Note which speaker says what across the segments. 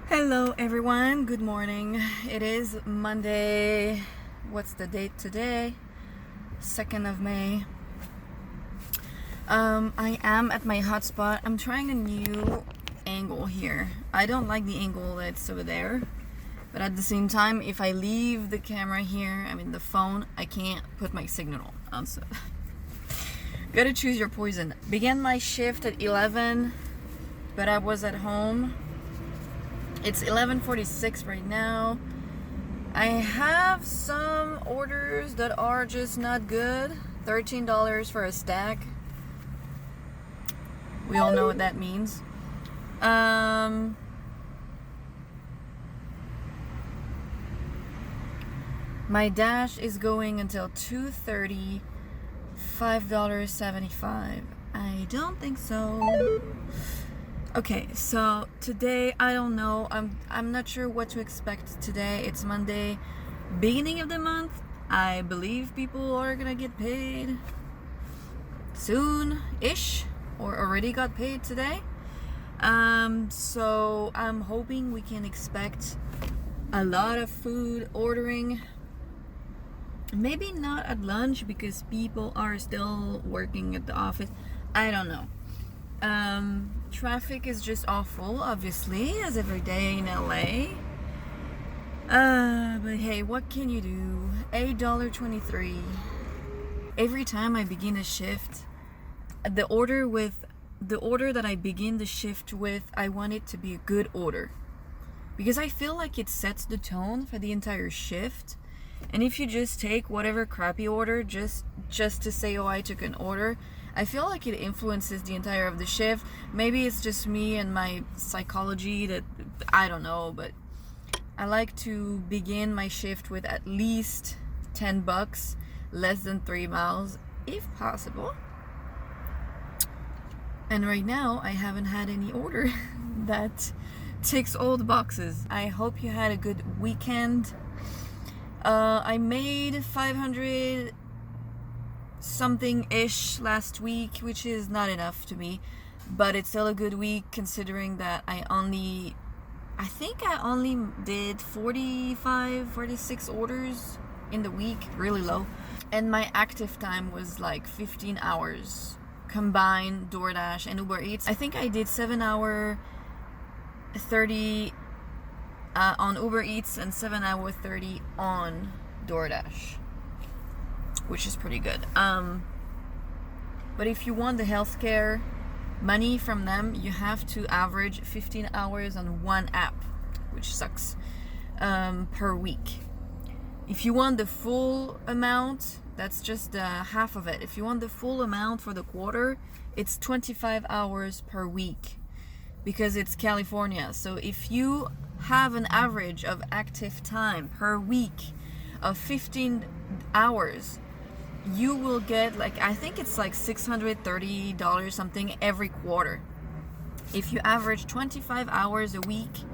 Speaker 1: Hello everyone, good morning. It is Monday. What's the date today? 2nd of May. I am at my hotspot. I'm trying a new angle here. I don't like the angle that's over there, but at the same time, if I leave the camera here, the phone, I can't put my signal on. So gotta choose your poison. Began my shift at 11, but I was at home. It's 11:46 right now. I have some orders that are just not good. $13 for a stack. We all know what that means. My dash is going until 2:30. $5.75. I don't think so. Okay, so today, I don't know. I'm not sure what to expect today. It's Monday, beginning of the month. I believe people are gonna get paid soon-ish, or already got paid today. So I'm hoping we can expect a lot of food ordering. Maybe not at lunch because people are still working at the office. I don't know. Traffic is just awful, obviously, as every day in LA. But hey, what can you do? $8.23. Every time I begin a shift, the order that I begin the shift with, I want it to be a good order, because I feel like it sets the tone for the entire shift. And if you just take whatever crappy order just to say, oh, I took an order, I feel like it influences the entire of the shift. Maybe it's just me and my psychology that I don't know, but I like to begin my shift with at least $10, less than 3 miles if possible. And right now I haven't had any order that ticks all the boxes. I hope you had a good weekend. I made 500 something ish last week, which is not enough to me, but it's still a good week considering that I think I only did 46 orders in the week, really low. And my active time was like 15 hours combined DoorDash and Uber Eats. I think I did 7 hour 30 on Uber Eats and 7 hour 30 on DoorDash, which is pretty good. But if you want the healthcare money from them, you have to average 15 hours on one app, which sucks, per week. If you want the full amount, that's just half of it. If you want the full amount for the quarter, it's 25 hours per week, because it's California. So if you have an average of active time per week of 15 hours, you will get I think it's like $630 something every quarter. If you average 25 hours a week,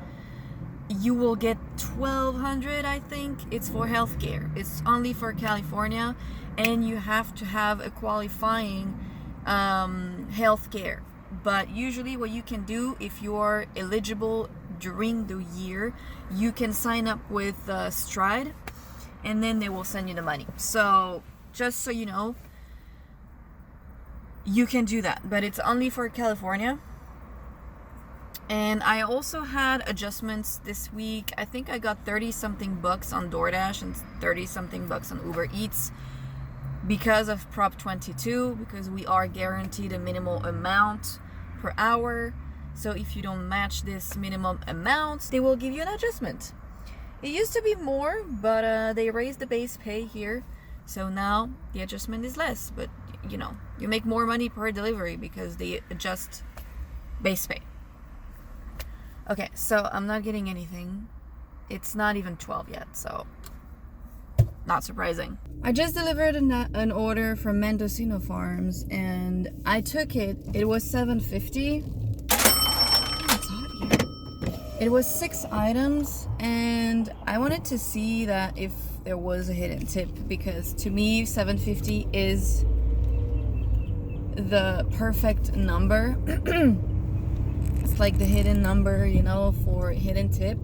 Speaker 1: you will get $1,200. I think it's for healthcare. It's only for California, and you have to have a qualifying healthcare. But usually what you can do, if you are eligible during the year, you can sign up with Stride, and then they will send you the money. So just so you know, you can do that, but it's only for California. And I also had adjustments this week. I think I got 30 something bucks on DoorDash and 30 something bucks on Uber Eats because of Prop 22, because we are guaranteed a minimal amount per hour. So if you don't match this minimum amount, they will give you an adjustment. It used to be more, but they raised the base pay here, so now the adjustment is less. But you make more money per delivery because they adjust base pay. Okay, so I'm not getting anything. It's not even 12 yet, so not surprising. I just delivered an order from Mendocino Farms, and I took it. It was $7.50. It's hot here. It was 6 items, and I wanted to see that if there was a hidden tip, because to me $7.50 is the perfect number. It's like the hidden number, you know, for hidden tip.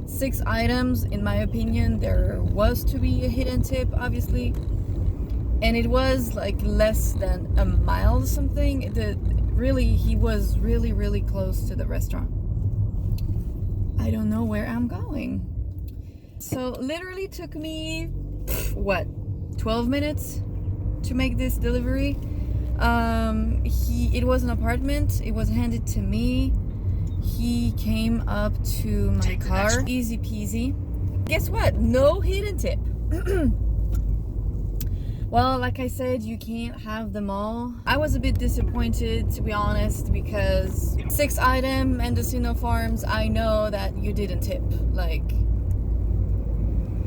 Speaker 1: 6 items, in my opinion, there was to be a hidden tip, obviously. And it was like less than a mile something. He was really close to the restaurant. I don't know where I'm going. So literally took me, what, 12 minutes to make this delivery. It was an apartment. It was handed to me. He came up to my car. Easy peasy. Guess what? No hidden tip. Well, like I said, you can't have them all. I was a bit disappointed, to be honest, because 6 item Mendocino Farms, I know that you didn't tip. Like,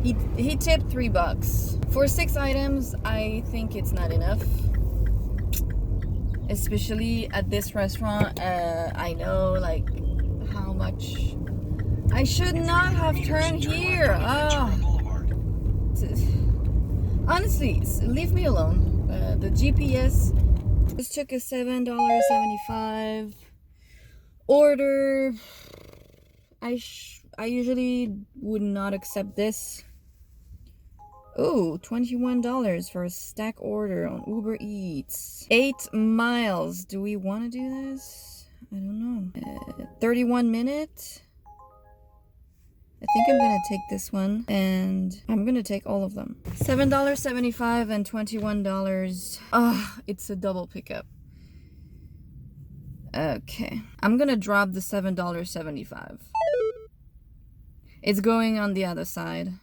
Speaker 1: he tipped $3. For 6 items, I think it's not enough. Especially at this restaurant. I know, like, how much I should not have turned here. Honestly, leave me alone. The GPS just took a $7.75 order. I usually would not accept this. Oh, $21 for a stack order on Uber Eats. 8 miles. Do we want to do this? I don't know. 31 minutes. I think I'm gonna take this one, and I'm gonna take all of them. $7.75 and $21. It's a double pickup. Okay, I'm gonna drop the $7.75. It's going on the other side.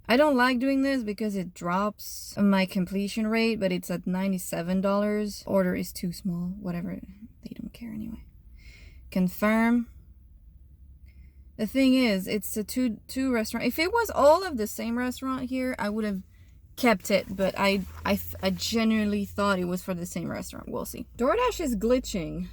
Speaker 1: I don't like doing this because it drops my completion rate, but it's at $97. Order is too small. Whatever, they don't care anyway. Confirm. The thing is, it's a two restaurant. If it was all of the same restaurant here, I would have kept it, but I genuinely thought it was for the same restaurant. We'll see. DoorDash is glitching.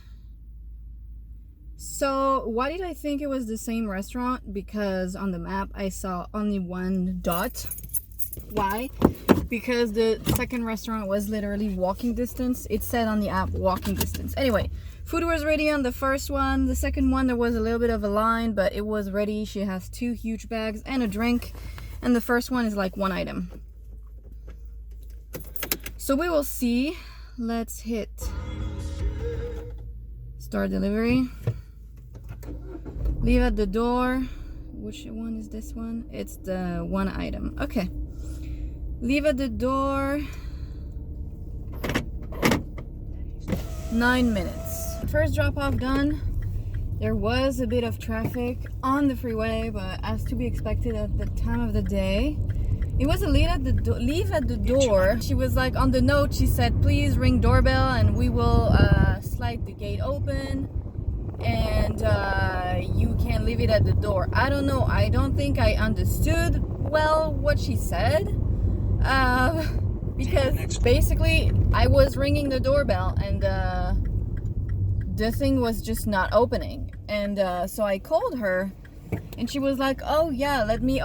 Speaker 1: So why did I think it was the same restaurant? Because on the map I saw only one dot. Why? Because the second restaurant was literally walking distance. It said on the app walking distance. Anyway, food was ready on the first one. The second one, there was a little bit of a line, but it was ready. She has 2 huge bags and a drink. And the first one is like 1 item. So we will see. Let's hit start delivery. Leave at the door. Which one is this one? It's the 1 item. Okay. Leave at the door. 9 minutes. First drop off done. There was a bit of traffic on the freeway, but as to be expected at the time of the day. It was a leave at the door. She was like, on the note, she said, please ring doorbell and we will slide the gate open. And you can leave it at the door. I don't know. I don't think I understood well what she said. Because basically I was ringing the doorbell and the thing was just not opening. And so I called her and she was like, oh yeah, let me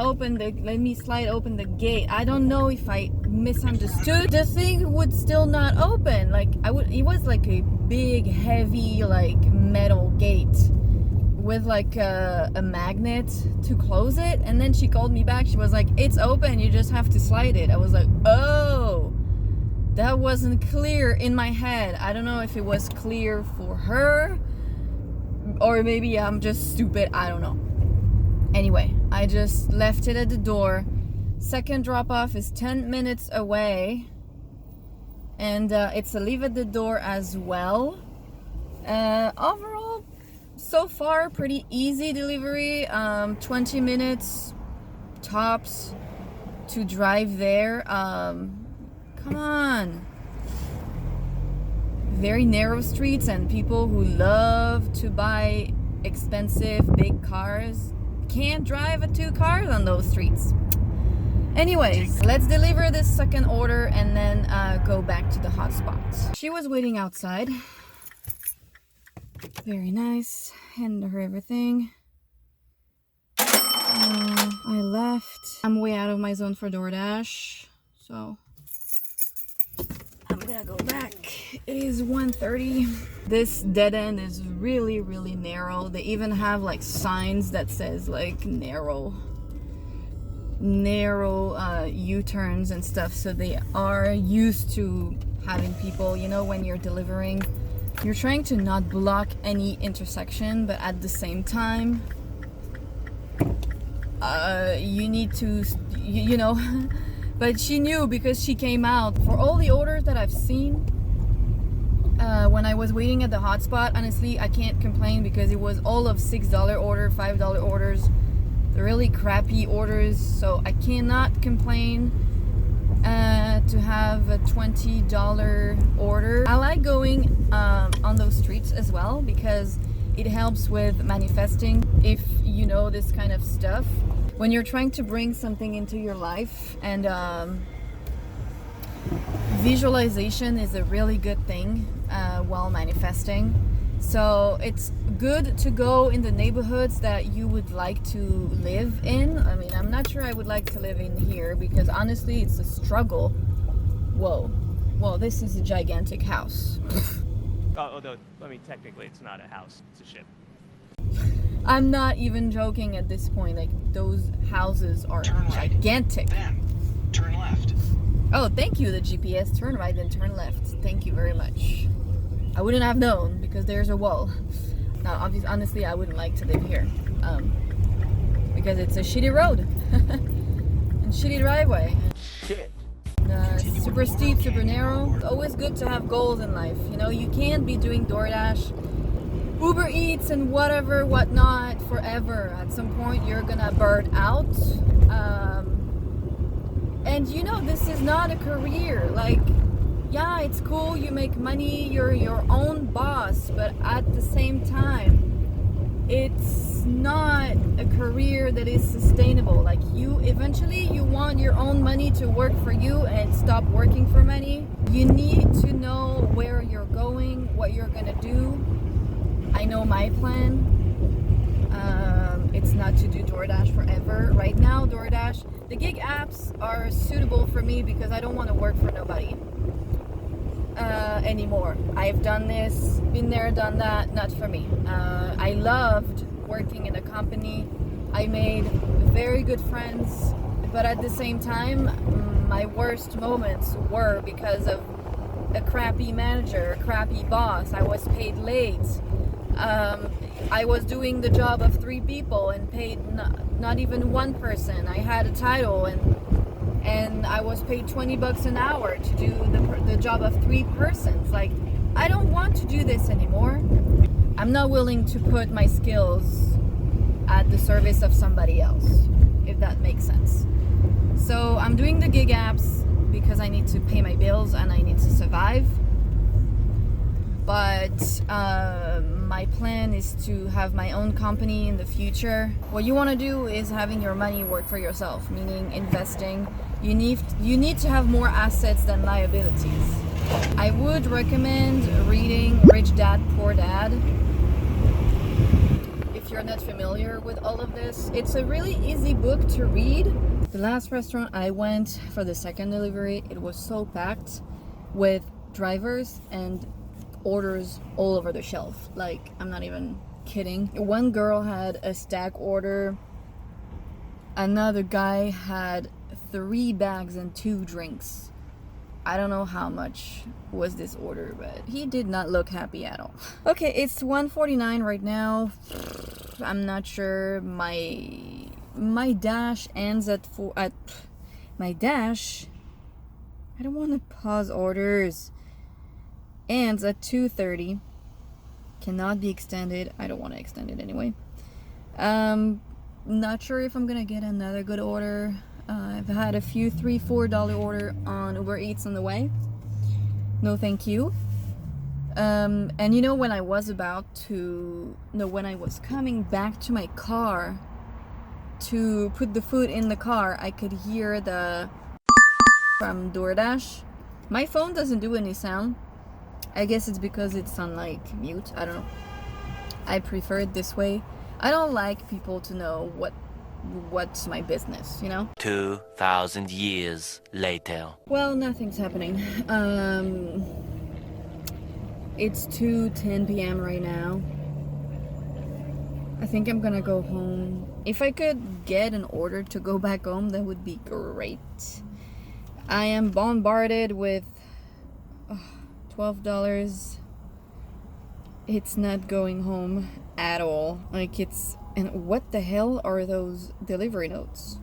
Speaker 1: slide open the gate. I don't know if I misunderstood. The thing would still not open. Like it was like a big heavy like metal gate with like a magnet to close it. And then she called me back. She was like, it's open, you just have to slide it. I was like, oh, that wasn't clear in my head. I don't know if it was clear for her or maybe I'm just stupid. I don't know. Anyway, I just left it at the door. Second drop off is 10 minutes away. And it's a leave at the door as well. Overall, so far, pretty easy delivery. 20 minutes tops to drive there. Come on. Very narrow streets, and people who love to buy expensive big cars can't drive 2 cars on those streets. Anyways, let's deliver this second order and then go back to the hotspot. She was waiting outside. Very nice. Handed her everything. I left. I'm way out of my zone for DoorDash, so I'm I'm gonna go back. It is 1:30. This dead end is really, really narrow. They even have like signs that says like narrow U-turns and stuff. So they are used to having people, you know, when you're delivering, you're trying to not block any intersection, but at the same time, you need to, you know. But she knew because she came out. For all the orders that I've seen, when I was waiting at the hotspot, honestly, I can't complain because it was all of $6 order, $5 orders, the really crappy orders. So I cannot complain to have a $20 order. I like going on those streets as well because it helps with manifesting, if you know this kind of stuff. When you're trying to bring something into your life, and visualization is a really good thing while manifesting. So it's good to go in the neighborhoods that you would like to live in. I mean, I'm not sure I would like to live in here because honestly, it's a struggle. Whoa, this is a gigantic house.
Speaker 2: Although, I mean, technically it's not a house, it's a ship.
Speaker 1: I'm not even joking at this point. Like, those houses are gigantic.
Speaker 3: Then turn left.
Speaker 1: Oh, thank you, the GPS. Turn right, then turn left. Thank you very much. I wouldn't have known because there's a wall. Now, honestly, I wouldn't like to live here because it's a shitty road and shitty driveway.
Speaker 2: Shit.
Speaker 1: Super steep, super narrow. It's always good to have goals in life. You know, you can't be doing DoorDash, Uber Eats, and whatnot forever. At some point, you're gonna burn out. And you know, this is not a career. Like, yeah, it's cool, you make money, you're your own boss, but at the same time, it's not a career that is sustainable. Like, you eventually you want your own money to work for you and stop working for money. You need to know where you're going, what you're gonna do. I know my plan. It's not to do DoorDash forever. Right now, DoorDash, the gig apps are suitable for me because I don't want to work for nobody anymore. I've done this, been there, done that, not for me. I loved working in a company. I made very good friends, but at the same time, my worst moments were because of a crappy manager, a crappy boss. I was paid late. I was doing the job of 3 people and paid not even one person. I had a title and I was paid $20 an hour to do the job of 3 persons. Like, I don't want to do this anymore. I'm not willing to put my skills at the service of somebody else, if that makes sense. So I'm doing the gig apps because I need to pay my bills and I need to survive. But my plan is to have my own company in the future. What you want to do is having your money work for yourself, meaning investing. You need to have more assets than liabilities. I would recommend reading Rich Dad, Poor Dad. If you're not familiar with all of this, it's a really easy book to read. The last restaurant I went for the second delivery, it was so packed with drivers and orders all over the shelf. Like, I'm not even kidding. One girl had a stack order. Another guy had 3 bags and 2 drinks. I don't know how much was this order, but he did not look happy at all. Okay, it's 1:49 right now. I'm not sure. My dash ends at my dash. I don't want to pause orders. Ends at 2:30. Cannot be extended. I don't want to extend it anyway. Not sure if I'm gonna get another good order. I've had a few $3-4 order on Uber Eats on the way. No thank you. And you know, when I was coming back to my car to put the food in the car, I could hear the from DoorDash. My phone doesn't do any sound. I guess it's because it's on like mute. I don't know. I prefer it this way. I don't like people to know what what's my business, you know?
Speaker 4: 2,000 years later.
Speaker 1: Well, nothing's happening. It's 2:10 p.m. right now. I think I'm gonna go home. If I could get an order to go back home, that would be great. I am bombarded with $12. It's not going home at all. Like, it's... And what the hell are those delivery notes?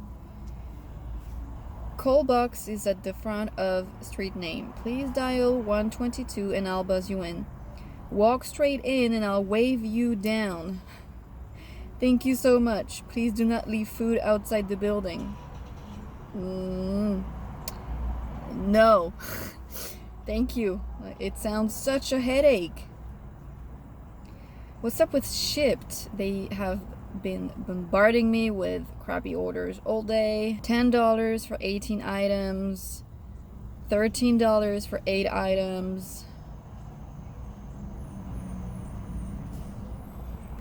Speaker 1: Call box is at the front of street name. Please dial 122 and I'll buzz you in. Walk straight in and I'll wave you down. Thank you so much. Please do not leave food outside the building. No. Thank you. It sounds such a headache. What's up with Shipt? They have been bombarding me with crappy orders all day. $10 for 18 items. $13 for 8 items.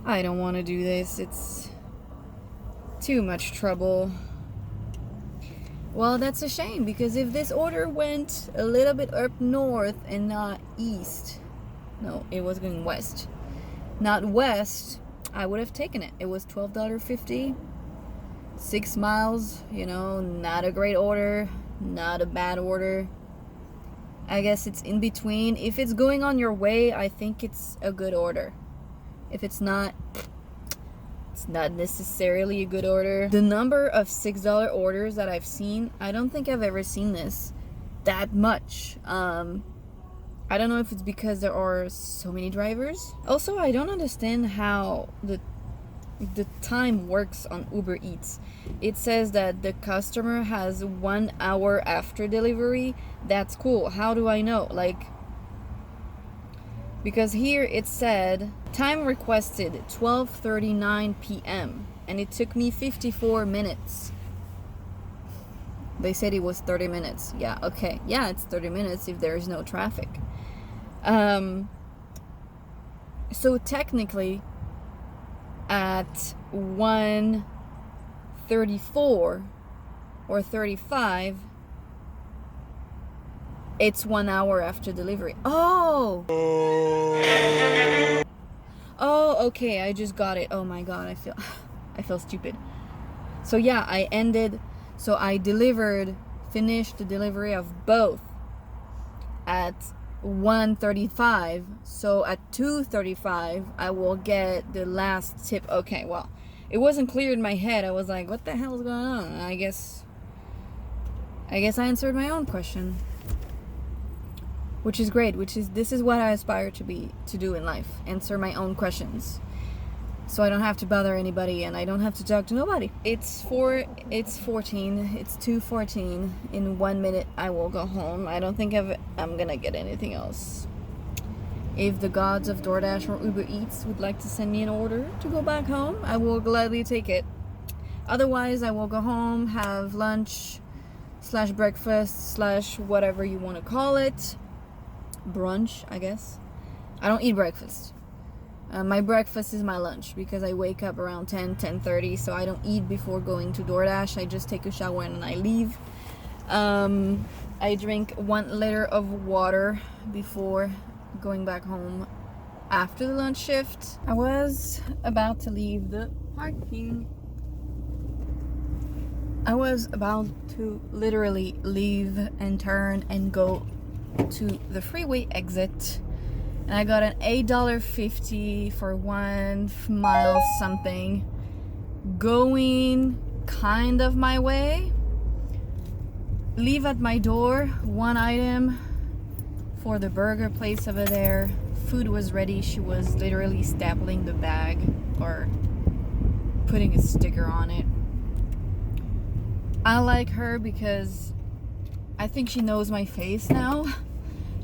Speaker 1: I don't want to do this. It's too much trouble. Well, that's a shame, because if this order went a little bit up north and not east, no, it was going west, not west, I would have taken it. It was $12.50, 6 miles, you know, not a great order, not a bad order. I guess it's in between. If it's going on your way, I think it's a good order. If it's not, it's not necessarily a good order. The number of $6 orders that I've seen, I don't think I've ever seen this that much. I don't know if it's because there are so many drivers. Also, I don't understand how the time works on Uber Eats. It says that the customer has 1 hour after delivery. That's cool. How do I know? Like, because here it said time requested 12:39 p.m. and it took me 54 minutes. They said it was 30 minutes. Yeah, okay. Yeah, it's 30 minutes if there is no traffic. So technically at 1:34 or 35, it's 1 hour after delivery. Oh, okay, I just got it. Oh my god, I feel stupid. So yeah, I finished the delivery of both at 1:35. So at 2:35 I will get the last tip. Okay, well, it wasn't clear in my head. I was like, what the hell is going on? I guess I answered my own question, which is great. This is what I aspire to do in life: answer my own questions, so I don't have to bother anybody and I don't have to talk to nobody. It's 2:14. In 1 minute I will go home. I don't think I'm gonna get anything else. If the gods of DoorDash or Uber Eats would like to send me an order to go back home, I will gladly take it. Otherwise, I will go home, have lunch / breakfast / whatever you want to call it. Brunch, I guess. I don't eat breakfast. My breakfast is my lunch, because I wake up around 10:30, so I don't eat before going to DoorDash. I just take a shower and I leave. I drink 1 liter of water before going back home after the lunch shift. I was about to leave the parking. I was about to literally leave and turn and go to the freeway exit, and I got an $8.50 for 1 mile something, going kind of my way. Leave at my door 1 item for the burger place over there. Food was ready. She was literally stapling the bag or putting a sticker on it. I like her because I think she knows my face now,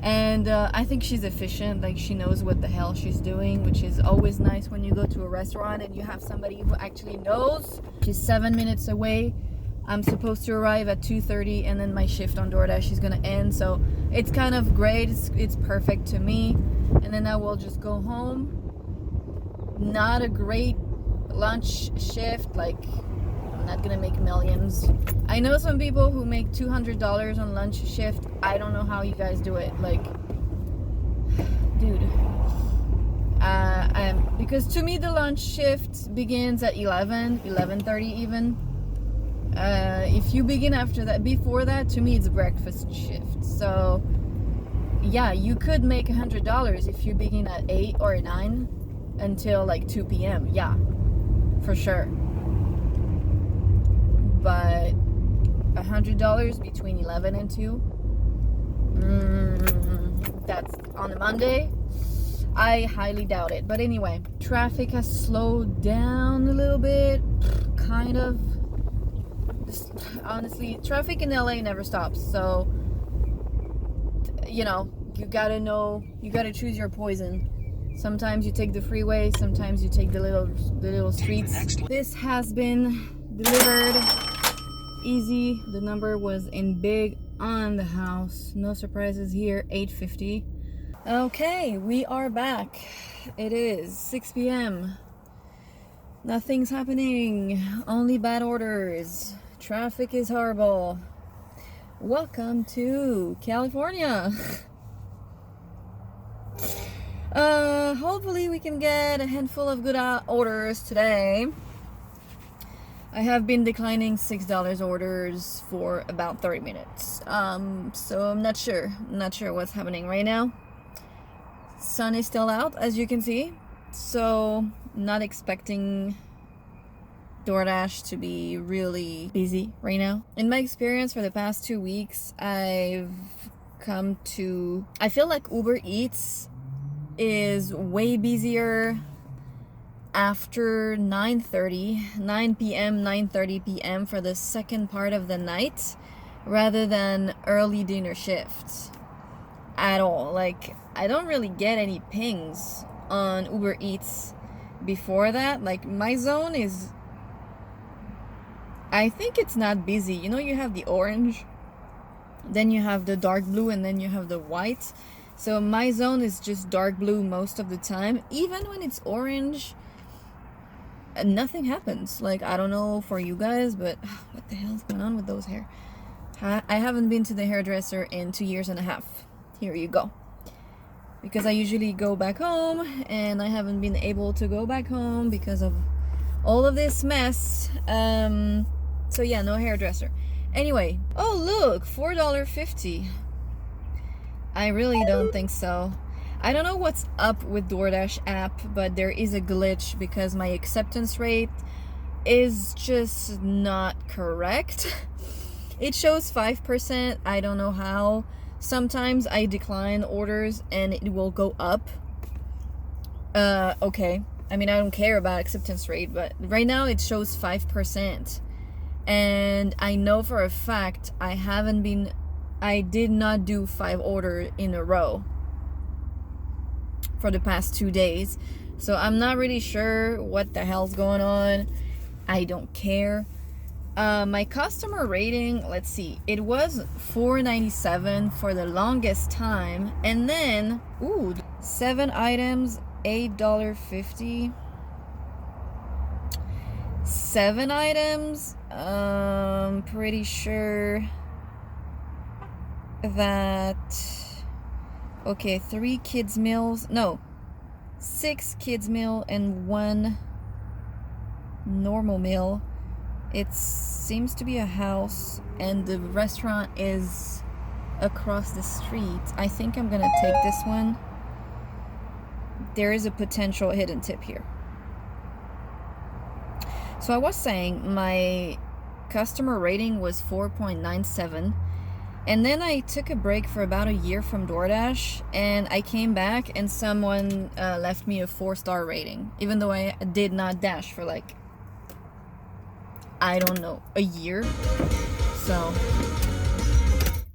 Speaker 1: and I think she's efficient. Like, she knows what the hell she's doing, which is always nice when you go to a restaurant and you have somebody who actually knows. She's 7 minutes away. I'm supposed to arrive at 2:30, and then my shift on DoorDash is gonna end, so it's kind of great. It's perfect to me, and then I will just go home. Not a great lunch shift, like I'm not gonna make millions. I know some people who make $200 on lunch shift. I don't know how you guys do it. Like, dude. Because to me the lunch shift begins at 11:30 even. If you begin after that, before that, to me it's a breakfast shift. So yeah, you could make $100 if you begin at 8 or 9 until like 2 p.m. Yeah, for sure. But $100 between 11 and 2, that's on a Monday. I highly doubt it. But anyway, traffic has slowed down a little bit, kind of. Just, honestly, traffic in LA never stops. So, you know, you gotta choose your poison. Sometimes you take the freeway, sometimes you take the little streets. This has been delivered easy. The number was in big on the house. No surprises here. 8:50. Okay, we are back. It is 6 p.m. Nothing's happening. Only bad orders. Traffic is horrible. Welcome to California. Hopefully we can get a handful of good orders today. I have been declining $6 orders for about 30 minutes. So I'm not sure what's happening right now. Sun is still out, as you can see. So not expecting DoorDash to be really busy right now. In my experience for the past 2 weeks, I feel like Uber Eats is way busier after 9 p.m., 9:30 p.m. for the second part of the night rather than early dinner shifts at all. Like, I don't really get any pings on Uber Eats before that. Like, my zone is, I think it's not busy. You know, you have the orange, then you have the dark blue, and then you have the white. So my zone is just dark blue most of the time. Even when it's orange, nothing happens. Like, I don't know for you guys, but what the hell is going on with those hair? I haven't been to the hairdresser in 2.5 years. Here you go. Because I usually go back home, and I haven't been able to go back home because of all of this mess. So yeah, no hairdresser. Anyway, oh look, $4.50. I really don't think so. I don't know what's up with DoorDash app, but there is a glitch because my acceptance rate is just not correct. It shows 5%. I don't know how. Sometimes I decline orders and it will go up. Okay. I mean, I don't care about acceptance rate, but right now it shows 5%. And I know for a fact I did not do 5 orders in a row for the past 2 days. So I'm not really sure what the hell's going on. I don't care. My customer rating, let's see, it was 4.97 for the longest time, and then 7 items, $8.50. 7 items, pretty sure that, okay, 3 kids meals, no, 6 kids meal and 1 normal meal. It seems to be a house, and the restaurant is across the street. I think I'm gonna take this one. There is a potential hidden tip here. So I was saying my customer rating was 4.97, and then I took a break for about a year from DoorDash, and I came back and someone left me a 4-star rating, even though I did not dash for like, I don't know, a year. So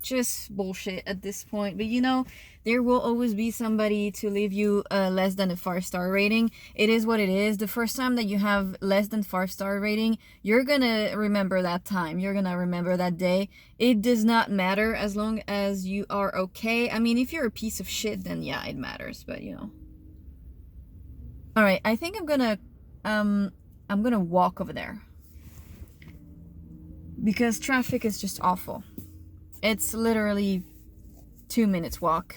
Speaker 1: just bullshit at this point. But you know, there will always be somebody to leave you less than a 5-star rating. It is what it is. The first time that you have less than 5-star rating, you're gonna remember that time. You're gonna remember that day. It does not matter as long as you are okay. I mean, if you're a piece of shit, then yeah, it matters. But you know. All right, I think I'm gonna walk over there. because traffic is just awful. It's literally 2 minutes walk.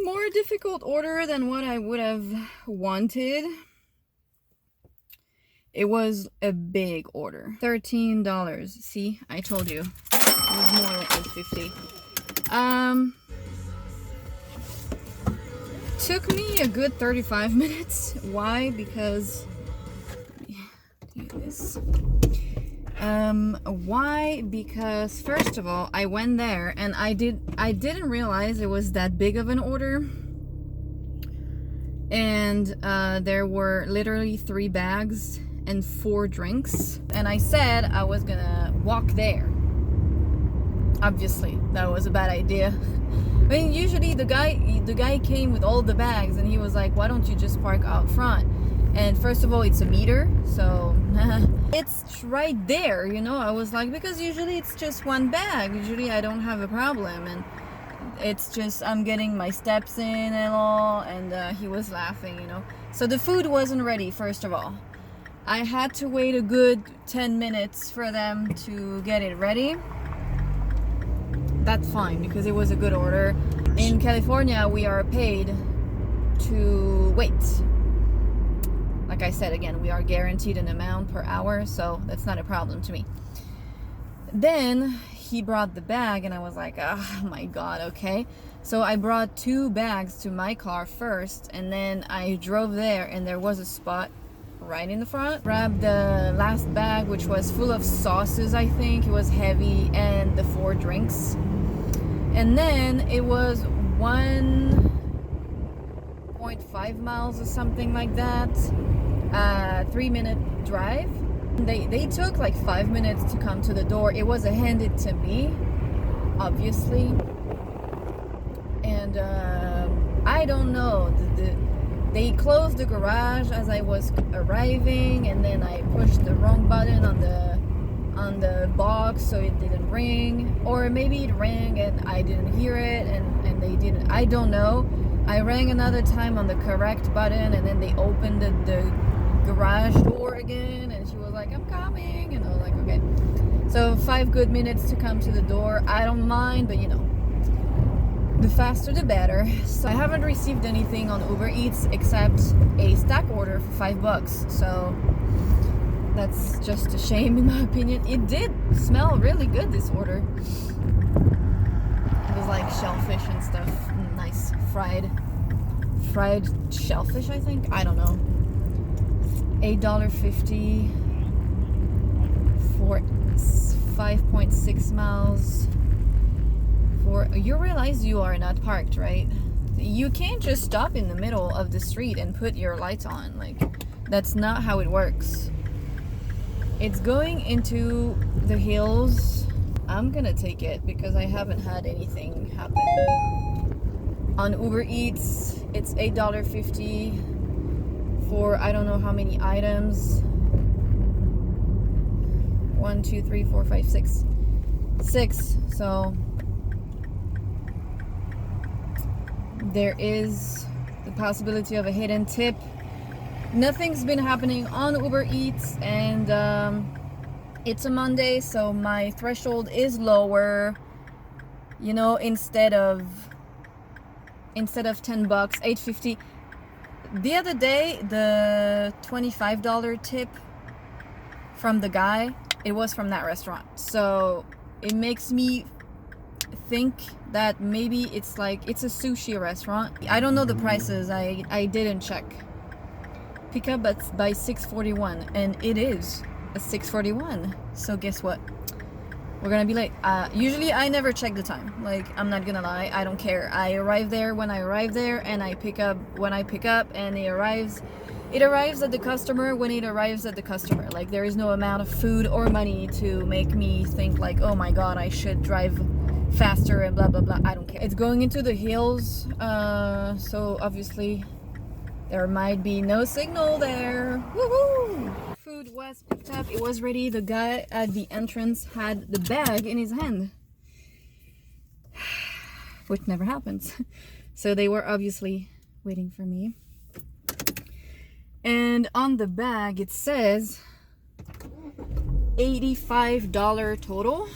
Speaker 1: More difficult order than what I would have wanted. It was a big order. $13. See, I told you. It was more like $8.50. Took me a good 35 minutes. Why? Because why? Because first of all, I went there and I didn't realize it was that big of an order. And there were literally 3 bags and 4 drinks. And I said I was gonna walk there. Obviously, that was a bad idea. I mean, usually the guy came with all the bags and he was like, why don't you just park out front? And first of all, it's a meter, so it's right there, you know. I was like, because usually it's just 1 bag. Usually I don't have a problem, and it's just I'm getting my steps in and all. And he was laughing, you know. So the food wasn't ready. First of all, I had to wait a good 10 minutes for them to get it ready. That's fine because it was a good order. In California, we are paid to wait. Like I said, again, we are guaranteed an amount per hour, so that's not a problem to me. Then he brought the bag and I was like, oh my god, okay. So I brought 2 bags to my car first, and then I drove there and there was a spot right in the front. Grabbed the last bag, which was full of sauces, I think. It was heavy, and the 4 drinks. And then it was 1.5 miles or something like that. 3-minute drive. They took like 5 minutes to come to the door. It was handed to me, obviously. And I don't know. They closed the garage as I was arriving, and then I pushed the wrong button on the box so it didn't ring, or maybe it rang and I didn't hear it, and they didn't. I don't know. I rang another time on the correct button, and then they opened the garage door again, and she was like, I'm coming, and I was like, okay. So 5 good minutes to come to the door. I don't mind, but you know, the faster the better. So I haven't received anything on Uber Eats except a stack order for $5. So that's just a shame in my opinion. It did smell really good, this order. It was like shellfish and stuff. Nice fried shellfish, I think. I don't know. $8.50 for 5.6 miles. You realize you are not parked, right? You can't just stop in the middle of the street and put your lights on. Like, that's not how it works. It's going into the hills. I'm gonna take it because I haven't had anything happen. On Uber Eats, it's $8.50 for I don't know how many items. 1, 2, 3, 4, 5, 6. 6. So there is the possibility of a hidden tip. Nothing's been happening on Uber Eats, and it's a Monday, so my threshold is lower. You know, instead of $10, $8.50. The other day, the $25 tip from the guy, it was from that restaurant. So it makes me think that maybe it's a sushi restaurant. I don't know the prices. I didn't check. Pick up by 6:41, and it is a 6:41. So guess what? We're gonna be late. Usually I never check the time. Like, I'm not gonna lie, I don't care. I arrive there when I arrive there, and I pick up when I pick up, and it arrives at the customer when it arrives at the customer. Like, there is no amount of food or money to make me think like, oh my god, I should drive faster and blah blah blah. I don't care. It's going into the hills, so obviously there might be no signal there. Woohoo! Food was picked up. It was ready. The guy at the entrance had the bag in his hand, which never happens. So they were obviously waiting for me. And on the bag it says $85 total.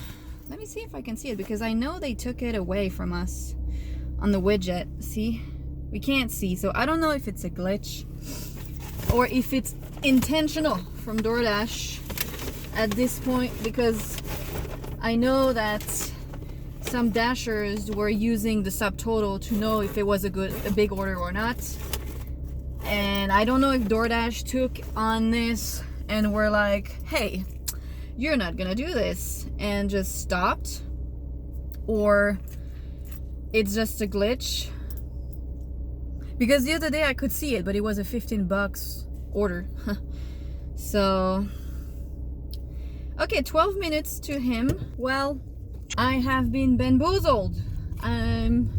Speaker 1: Let me see if I can see it, because I know they took it away from us on the widget. See, we can't see, so I don't know if it's a glitch or if it's intentional from DoorDash at this point, because I know that some dashers were using the subtotal to know if it was a big order or not. And I don't know if DoorDash took on this and were like, hey, you're not gonna do this, and just stopped, or it's just a glitch. Because the other day I could see it, but it was a $15 order. So okay, 12 minutes to him. Well, I have been bamboozled. I'm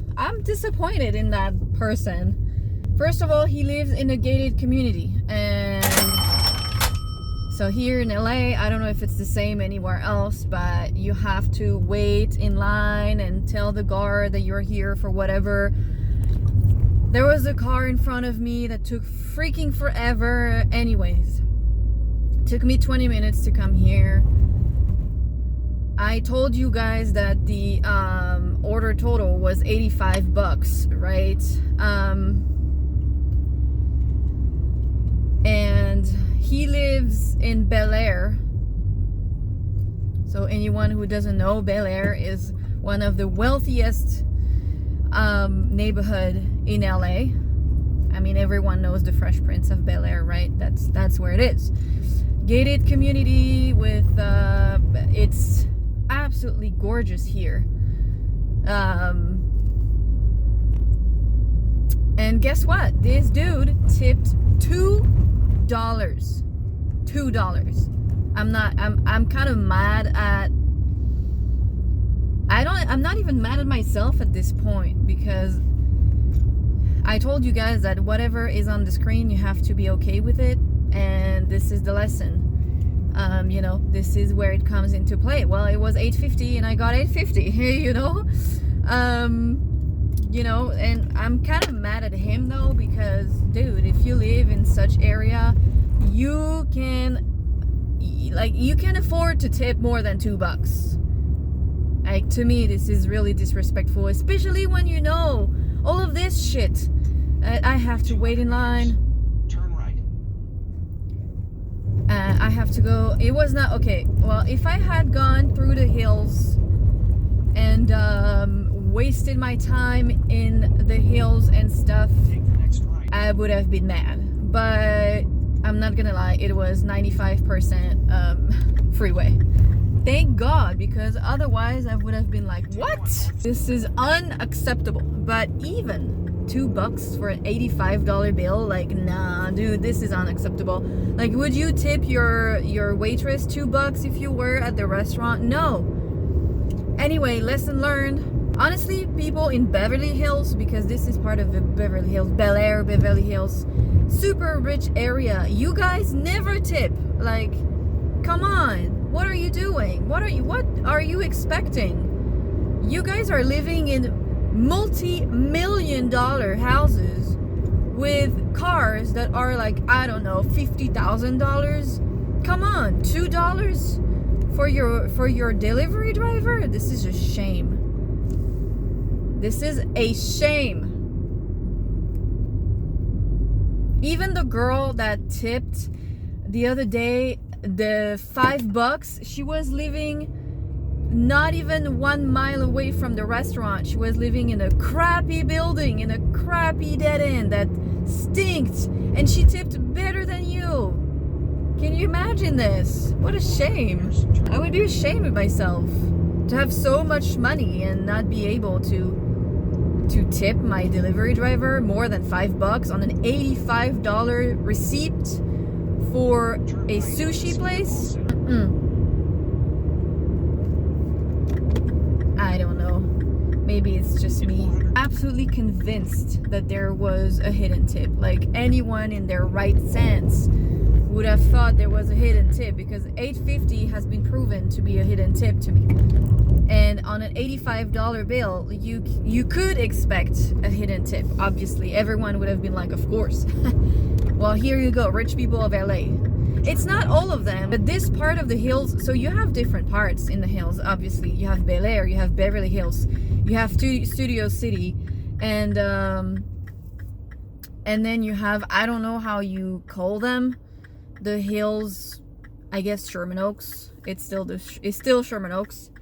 Speaker 1: disappointed in that person. First of all, he lives in a gated community, and so here in LA, I don't know if it's the same anywhere else, but you have to wait in line and tell the guard that you're here for whatever. There was a car in front of me that took freaking forever. Anyways, took me 20 minutes to come here. I told you guys that the order total was $85, right? And he lives in Bel Air. So anyone who doesn't know, Bel Air is one of the wealthiest neighborhood in LA. I mean, everyone knows the Fresh Prince of Bel Air, right? That's where it is. Gated community with it's absolutely gorgeous here. And guess what? This dude tipped $2. I'm kind of mad at, I'm not even mad at myself at this point, because I told you guys that whatever is on the screen, you have to be okay with it, and this is the lesson. You know, this is where it comes into play. Well, it was $8.50 and I got $8.50, you know? You know, and I'm kind of mad at him though, because dude, if you live in such area, you can afford to tip more than $2. Like, to me, this is really disrespectful, especially when you know all of this shit. I have to wait in line.
Speaker 3: Turn right.
Speaker 1: I have to go. It was not okay. Well, if I had gone through the hills and wasted my time in the hills and stuff,
Speaker 3: Take the next right.
Speaker 1: I would have been mad. But I'm not gonna lie, it was 95% freeway. Thank God, because otherwise I would have been like, what? This is unacceptable. But even $2 for an $85 bill, like, nah, dude, this is unacceptable. Like, would you tip your waitress $2 if you were at the restaurant? No. Anyway, lesson learned. Honestly, people in Beverly Hills, because this is part of the Beverly Hills, Bel Air, Beverly Hills, super rich area, you guys never tip. Like, come on. What are you doing? What are you expecting? You guys are living in multi-million-dollar houses with cars that are like, I don't know, $50,000. Come on, $2 for your delivery driver? This is a shame. This is a shame. Even the girl that tipped the other day, the $5, she was living not even 1 mile away from the restaurant. She was living in a crappy building, in a crappy dead end that stinked, and she tipped better than you. Can you imagine this? What a shame. I would be ashamed of myself to have so much money and not be able to tip my delivery driver more than $5 on an $85 receipt for a sushi place. I don't know. Maybe it's just me. Absolutely convinced that there was a hidden tip. Like, anyone in their right sense would have thought there was a hidden tip, because $8.50 has been proven to be a hidden tip to me. And on an $85 bill, you could expect a hidden tip. Obviously, everyone would have been like, of course. Well, here you go, rich people of LA. It's not all of them, but this part of the hills, so you have different parts in the hills, obviously. You have Bel Air, you have Beverly Hills, you have Studio City, and then you have, I don't know how you call them, the hills, I guess Sherman Oaks. It's still Sherman Oaks.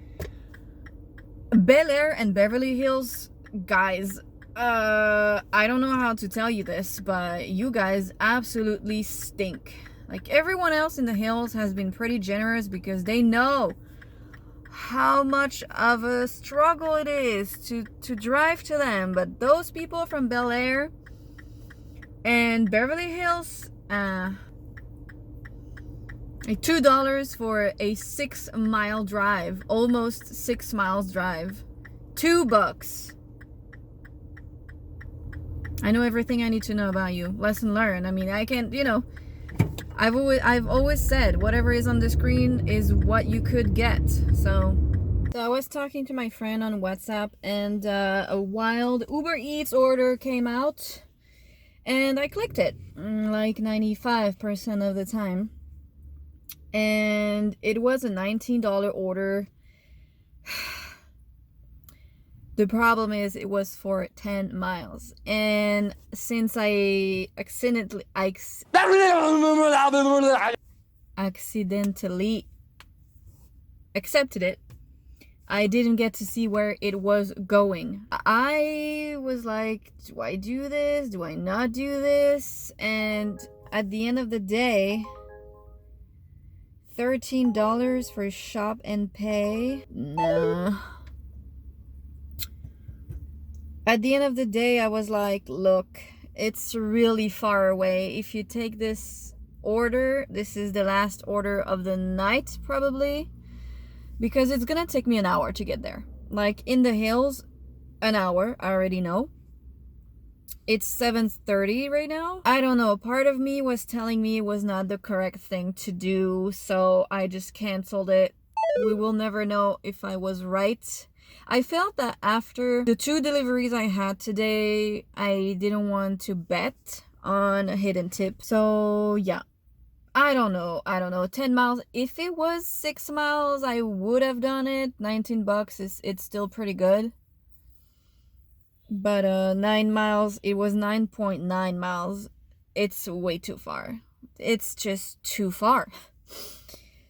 Speaker 1: Bel Air and Beverly Hills, guys, I don't know how to tell you this, but you guys absolutely stink. Like, everyone else in the hills has been pretty generous because they know how much of a struggle it is to drive to them. But those people from Bel Air and Beverly Hills, $2 for a 6-mile drive, almost 6 miles drive. $2. I know everything I need to know about you. Lesson learned. I mean, I can't, you know, I've always said whatever is on the screen is what you could get. So I was talking to my friend on WhatsApp, and a wild Uber Eats order came out, and I clicked it like 95% of the time. And it was a $19 order. The problem is it was for 10 miles. And since I accidentally accepted it, I didn't get to see where it was going. I was like, do I do this? Do I not do this? And at the end of the day, $13 for shop and pay? No. At the end of the day, I was like, look, it's really far away. If you take this order, this is the last order of the night, probably, because it's gonna take me an hour to get there. Like, in the hills, an hour, I already know. It's 7:30 right now. I don't know, part of me was telling me it was not the correct thing to do, so I just canceled it. We will never know if I was right. I felt that after the 2 deliveries I had today, I didn't want to bet on a hidden tip. So yeah, I don't know, 10 miles. If it was 6 miles, I would have done it. $19 it's still pretty good. But 9 miles, it was 9.9 miles. It's way too far. It's just too far.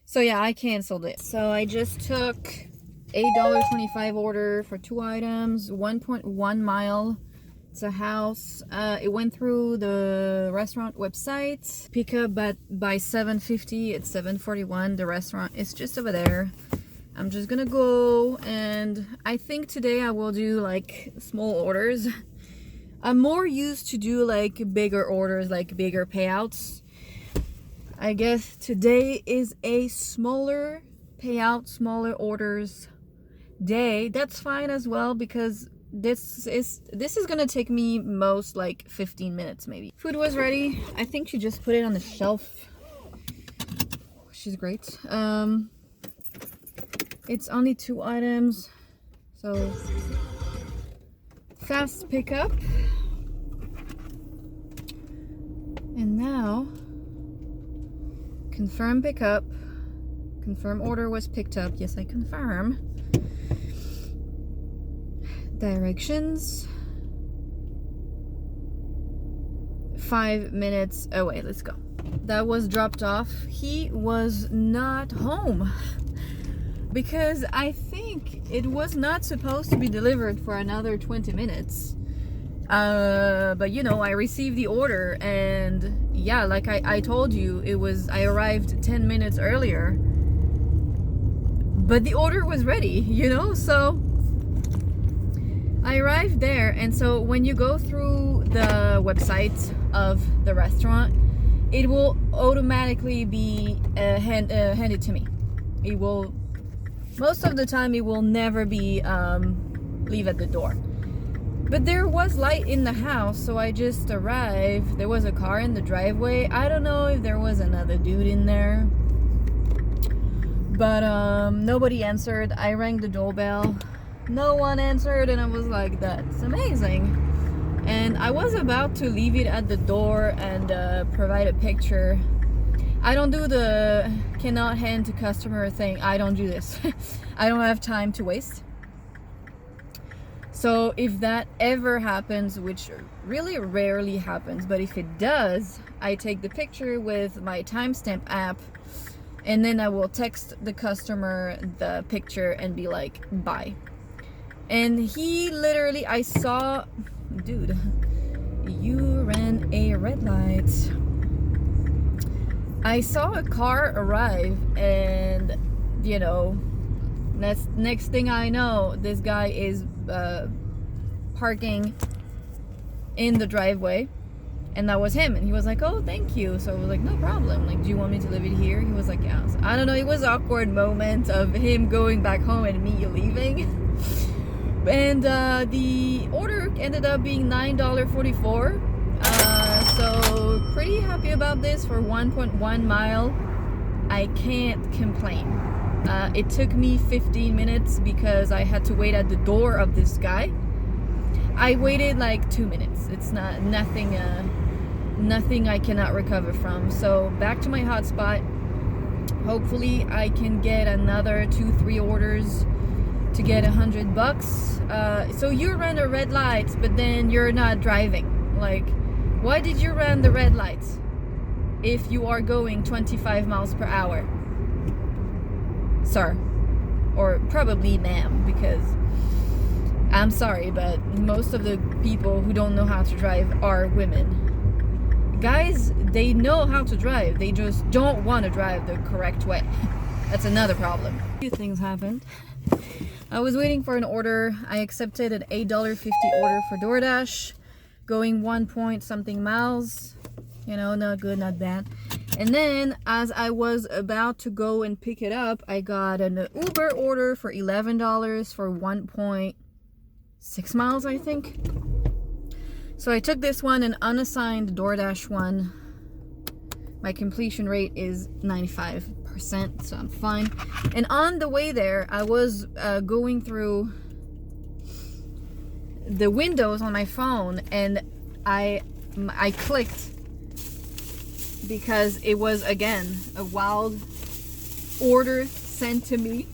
Speaker 1: So yeah, I canceled it. So I just took $8.25 order for 2 items, 1.1 mile. It's a house. It went through the restaurant website. Pick up by 7:50. It's 7:41. The restaurant is just over there. I'm just gonna go, and I think today I will do like small orders. I'm more used to do like bigger orders, like bigger payouts. I guess today is a smaller payout, smaller orders day. That's fine as well, because this is gonna take me most like 15 minutes maybe. Food was ready. I think she just put it on the shelf. She's great. It's only 2 items, so fast pickup. And now, confirm pickup. Confirm order was picked up. Yes, I confirm. Directions. 5 minutes away. Let's go. That was dropped off. He was not home, because I think it was not supposed to be delivered for another 20 minutes. But you know, I received the order, and yeah, like I told you, I arrived 10 minutes earlier, but the order was ready, you know. So I arrived there, and so when you go through the website of the restaurant, it will automatically be handed to me. It will, most of the time, it will never be leave at the door. But there was light in the house, so I just arrived. There was a car in the driveway. I don't know if there was another dude in there, but nobody answered. I rang the doorbell. No one answered, and I was like, that's amazing. And I was about to leave it at the door and provide a picture. I don't do the cannot hand to customer thing. I don't do this. I don't have time to waste. So if that ever happens, which really rarely happens, but if it does, I take the picture with my timestamp app, and then I will text the customer the picture and be like, bye. And he literally, I saw, dude, you ran a red light. I saw a car arrive, and you know, next thing I know, this guy is parking in the driveway, and that was him. And he was like, oh, thank you. So I was like, no problem. Like, do you want me to leave it here? He was like, yeah. So, I don't know, it was an awkward moment of him going back home and me leaving. And the order ended up being $9.44. So pretty happy about this for 1.1 mile. I can't complain. It took me 15 minutes because I had to wait at the door of this guy. I waited like 2 minutes. It's nothing I cannot recover from. So back to my hotspot. Hopefully I can get another 2-3 orders to get $100. So you ran a red light, but then you're not driving. Like, why did you run the red lights if you are going 25 miles per hour? Sir, or probably ma'am, because I'm sorry, but most of the people who don't know how to drive are women. Guys, they know how to drive, they just don't want to drive the correct way. That's another problem. A few things happened. I was waiting for an order. I accepted an $8.50 order for DoorDash, going 1 point something miles. You know, not good, not bad. And then as I was about to go and pick it up, I got an Uber order for $11 for 1.6 miles, I think. So I took this one, an unassigned DoorDash one. My completion rate is 95%, so I'm fine. And on the way there, I was going through the windows on my phone, and I clicked because it was, again, a wild order sent to me.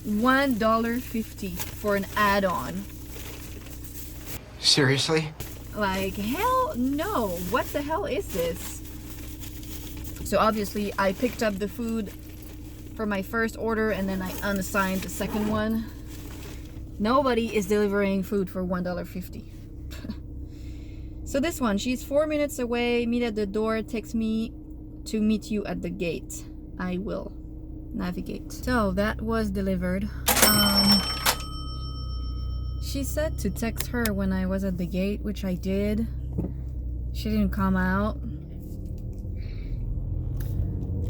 Speaker 1: $1.50 for an add-on.
Speaker 3: Seriously?
Speaker 1: Like, hell no. What the hell is this? So obviously I picked up the food for my first order, and then I unassigned the second one. Nobody is delivering food for $1.50. So this one, she's 4 minutes away, meet at the door, text me to meet you at the gate. I will navigate. So that was delivered. She said to text her when I was at the gate, which I did. She didn't come out.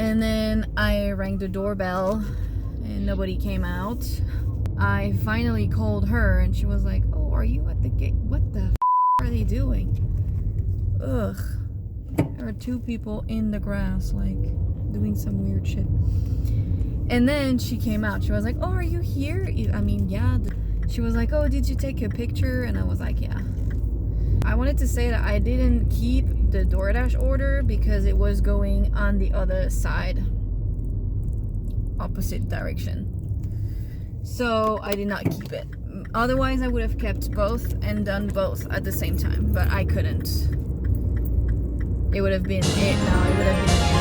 Speaker 1: And then I rang the doorbell and nobody came out. I finally called her and she was like, oh, are you at the gate? What the f are they doing? Ugh. There are 2 people in the grass, like, doing some weird shit. And then she came out. She was like, oh, are you here? I mean, yeah. She was like, oh, did you take a picture? And I was like, yeah. I wanted to say that I didn't keep the DoorDash order because it was going on the other side, opposite direction. So I did not keep it. Otherwise, I would have kept both and done both at the same time, but I couldn't. It would have been it now. It would have been